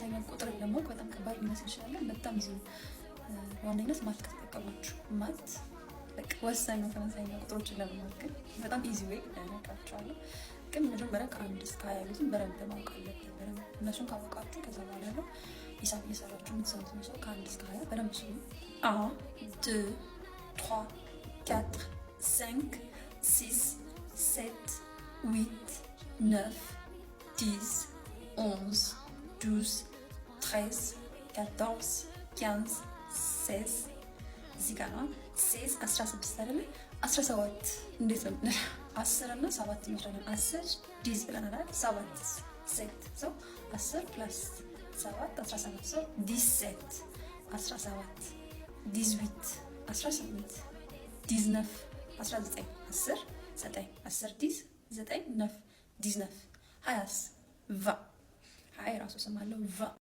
ፈረንሳይኛ ቁጥር ደግሞ በጣም ከባድ ሊመስል ይችላል። በጣም ብዙ ዋነኝነት ማት ከተጠቀማችሁ ማት በቃ ወሳኝ ነው። ፈረንሳይኛ ቁጥሮችን ለመማር ግን በጣም ኢዚ ዌይ ያመጣችኋለሁ። ግን መጀመሪያ ከ1 እስከ 20 ያሉትን በደንብ ማወቅ አለብን። በደንብ እነሱን ካወቃችሁ ከዛ በኋላ ያለው ሂሳብ እየሰራችሁ የምትሰሩት ነው። ከ1 እስከ 20 በደንብ ስሉ። 1 2 3 4 5 6 7 8 9 10 11 12 13 14 15 16 እዚህ ጋር ነው 16 16 አይደለ 17 እንዴት ነው 10 እና 7 ይመስላል 10 ዲዝ ብለናል አይደል 7 7 ሰው 10 ፕላስ 7 17 ሰው 17 17 18 18 19 19 10 9 10 ዲዝ 9 9 19 20 20 ራሱ ስም አለው